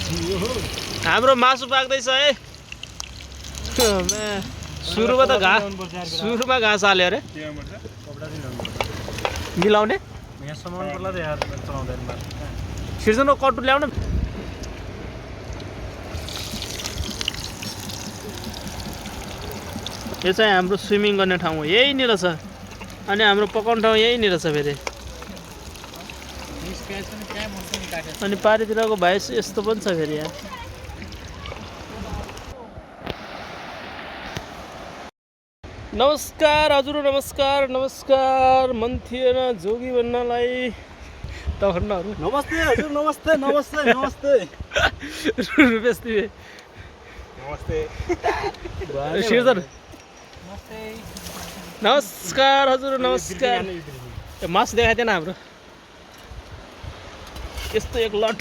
हाम्रो मासु पाक्दैछ है। सुरुमा घाँस हाल्यो अरे मिलाउने सिर्जनको कटु ल्याउन। यो चाहिँ हाम्रो स्विमिङ गर्ने ठाउँ हो, यहीँनिर छ। अनि हाम्रो पकाउने ठाउँ यहीँनिर छ फेरि। अनि पारितिरको भाइस यस्तो पनि छ फेरि यहाँ। नमस्कार हजुर, नमस्कार नमस्कार। मन थिएन जोगी भन्नलाई तखर्नहरू। नमस्ते हजुर, नमस्ते नमस्ते नमस्ते। रुपेश तिमी नमस्ते सिर्जन नमस्कार हजुर, नमस्कार। मासु देखाइदिएन हाम्रो यस्तो एक लट।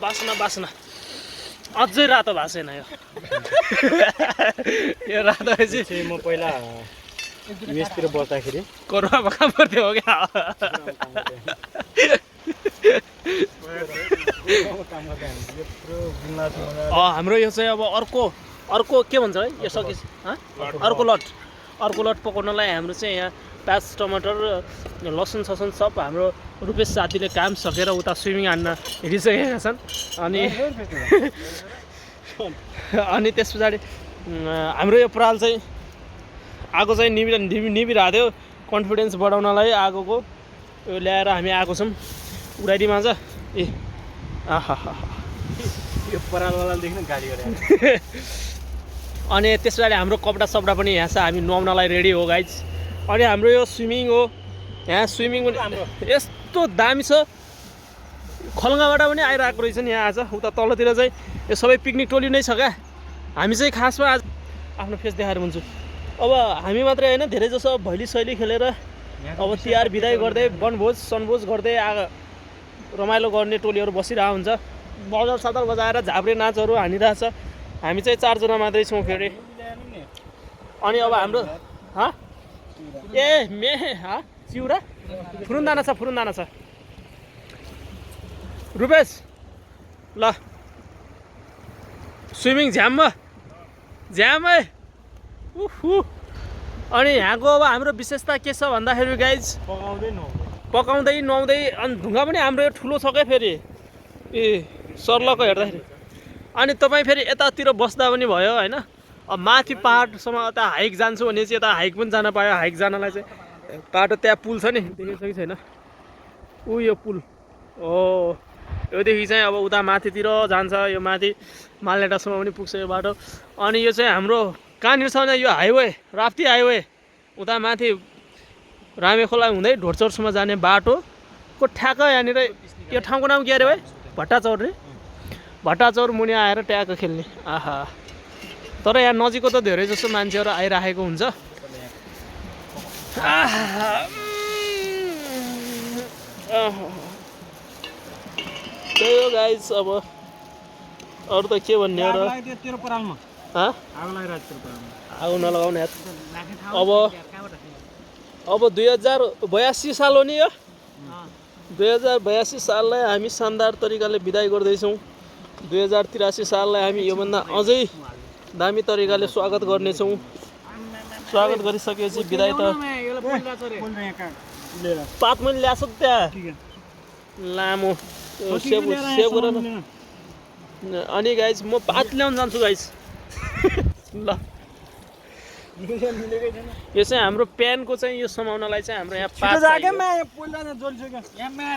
बास्ना बास्ना अझै रातो भएको छैन यो। यो रातो चाहिँ म पहिला मेसतिर बस्दाखेरि कोरोनामा काम गर्थ्यो हो क्या। हाम्रो यो चाहिँ अब अर्को के भन्छ है यो सकेपछि अर्को लट पकाउनलाई हाम्रो चाहिँ यहाँ प्याज टमाटर लसुन ससुन सब हाम्रो रुपेश साथीले काम सकेर उता स्विमिङ हान्न हिँडिसकेका छन्। अनि त्यस पछाडि हाम्रो यो पराल चाहिँ आगो चाहिँ निभिरहेको थियो। कन्फिडेन्स बढाउनलाई आगोको यो ल्याएर हामी आएको छौँ। उडाइदिमा छ ए आहा यो परालवाला देख्न गाडी गरेर। अनि त्यस पछाडि हाम्रो कपडा सपडा पनि यहाँ छ, हामी नुहाउनलाई रेडी हो गाइज। अनि हाम्रो यो स्विमिङ हो, यहाँ स्विमिङ पनि हाम्रो यस्तो दामी छ। खलङ्गाबाट पनि आइरहेको रहेछ नि यहाँ आज। उता तलतिर चाहिँ यो सबै पिकनिक टोली नै छ क्या। हामी चाहिँ खासमा आज आफ्नो फेस देखाएर हुन्छु। अब हामी मात्रै होइन, धेरै जसो भैली शैली खेलेर अब तिहार बिदाई गर्दै वनभोज सनभोज गर्दै रमाइलो गर्ने टोलीहरू बसिरहेको हुन्छ। बजार सदर बजाएर झाब्रे नाचहरू हानिरहेछ। हामी चाहिँ 4 जना मात्रै छौँ फेरि। अनि अब हाम्रो चिउरा फुरुन्दाना छ रुपेश ल स्विमिङ झ्याम है। अनि यहाँको अब हाम्रो विशेषता के छ भन्दाखेरि गाइज पकाउँदै नुहाउँदै अनि ढुङ्गा पनि हाम्रो यो ठुलो छ क्या फेरि ए सर्लको हेर्दाखेरि। अनि तपाईँ फेरि यतातिर बस्दा पनि भयो होइन। अब माथि पहाडसम्म यता हाइक जान्छु भने चाहिँ यता हाइक पनि जान पायो। हाइक जानलाई चाहिँ बाटो त्यहाँ पुल छ नि, देखेको छ कि छैन यो पुल हो। योदेखि चाहिँ अब उता माथितिर जान्छ, यो माथि मालनेटासम्म पनि पुग्छ यो बाटो। अनि यो चाहिँ हाम्रो कहाँनिर छ भने यो हाइवे राप्ती हाइवे उता माथि रामेखोला हुँदै ढोडचौरसम्म जाने बाटोको ठ्याक्क यहाँनिर यो ठाउँको नाम के अरे भाइ? भट्टाचौर रे। भट्टाचौर मुनि आएर ट्याक्क खेल्ने। आहा तर यहाँ नजिकको त धेरै जस्तो मान्छेहरू आइराखेको हुन्छ। त्यही हो गाइज। अब अरू त के भन्ने हो र। आगो नलगाउने अब 2082 साल हो नि यो। 2082 साललाई हामी शानदार तरिकाले बिदाई गर्दैछौँ। 2083 साललाई हामी योभन्दा अझै दामी तरिकाले स्वागत गर्नेछौँ। स्वागत गरिसकेपछि बिदाई त पात मैले ल्याएको छु त्यहाँ लामो सेब। अनि गाइज म पात ल्याउन जान्छु गाइज। ल यो चाहिँ हाम्रो प्यानको चाहिँ यो समाउनलाई चाहिँ हाम्रो यहाँ पात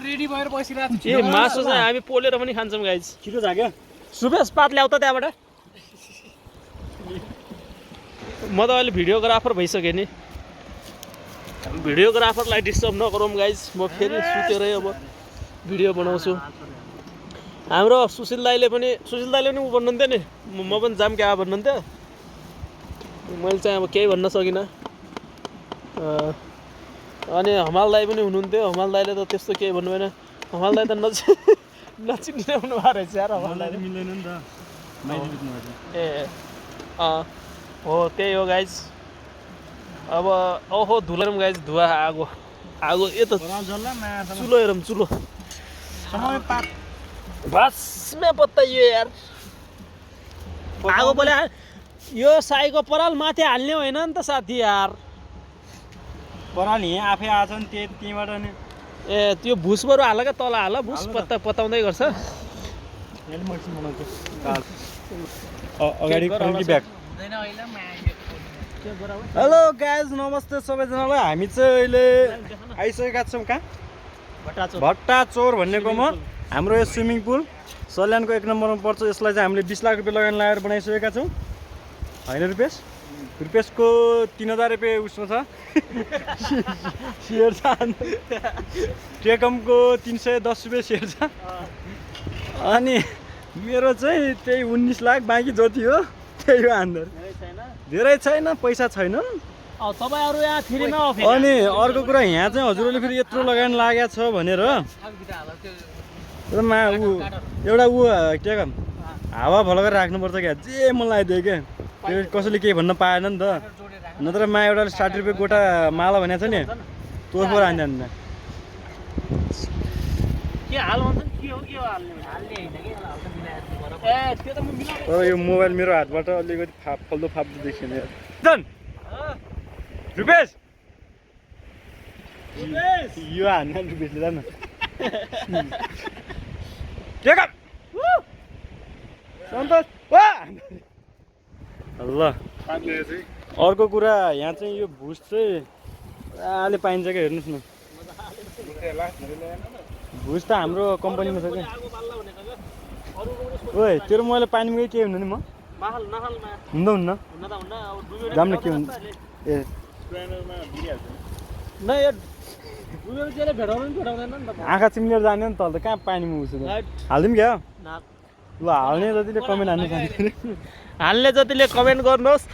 रेडी भएर बसिरहेको छु। ए मासु चाहिँ हामी पोलेर पनि खान्छौँ गाइज। छिटो जाग्यो सुबेश पात ल्याउ त त्यहाँबाट। म त अहिले भिडियोग्राफर भइसकेँ नि। भिडियोग्राफरलाई डिस्टर्ब नगरौँ गाइज। म फेरि सुतेरै अब भिडियो बनाउँछु। हाम्रो सुशील दाइले पनि ऊ भन्नुहुन्थ्यो नि, म पनि जाम क्या भन्नुहुन्थ्यो। मैले चाहिँ अब केही भन्न सकिनँ। अनि हमाल दाई पनि हुनुहुन्थ्यो। हमाल दाइले त त्यस्तो केही भन्नु भएन। हमाल दाई त नचिन्ने हुनु भएको रहेछ यार। हमाल दाई मिल्दैन नि त। ए हो त्यही हो गाइज। अब ओहो धुलो हेरौँ गाइज। धुवा आगो यो त चुलो हेरौँ चुलो। समय पात बस में बताइयो यार आगो बोले यो साईको पराल माथि हाल्ने होइन नि त साथी यार पराल यहाँ आफै आएछ नि त्यहीँबाट नि ए त्यो भुस बरु हाल क्या तल हाल भुस पताउँदै गर्छ अगाडि फर्की ब्याग हेलो गाइज नमस्ते सबैजनालाई हामी चाहिँ अहिले आइसकेका छौँ कहाँ भट्टाचोर भन्नेकोमा हाम्रो यो स्विमिङ पुल सल्यानको 1 नम्बरमा पर्छ यसलाई चाहिँ हामीले 20 लाख रुपियाँ लगानी लगाएर बनाइसकेका छौँ होइन रुपेशको 3000 रुपियाँ उसमा छ सेयर छ टेकमको 310 रुपियाँ सेयर छ अनि मेरो चाहिँ त्यही 19 लाख बाँकी जति हो त्यही हो आन्दार धेरै छैन पैसा छैन तपाईहरु यहाँ फ्रीमा अनि अर्को कुरा यहाँ चाहिँ हजुरले फेरि यत्रो लगानी लागेको छ भनेर एउटा के काम हावा भलो गरेर राख्नुपर्छ क्या जे मन लगाइदियो क्या त्यो कसैले केही भन्न पाएन नि त नत्र मा एउटा 60 रुपियाँ गोटा माला भनेको छ नि तोर्फो हान्दैन के हाल भन्छ के हो हाल्ने हैन के हल्का मिलाएर ए त्यो त म मिलाउँछु तर यो मोबाइल मेरो हातबाट अलिकति फल्दो फाप्दो देखिने जन रुपेश यो हान्न रुपेशले जान के काम सन्तोष वा ल अर्को कुरा यहाँ चाहिँ यो भुस चाहिँ आले पाइन्छ क्या हेर्नुहोस् न भुस त हाम्रो कम्पनीमा छ क्या ओए तेरो मैले पानीमा के हुनु नि म हुन्न जाम न के हुन्छ ए आँखा चिम्लेर जाने नि तल त कहाँ पानीमा उठ्छ हालिदिउँ क्या ल हाल्ने जतिले कमेन्ट हाल्नु हाल्ने जतिले कमेन्ट गर्नुहोस्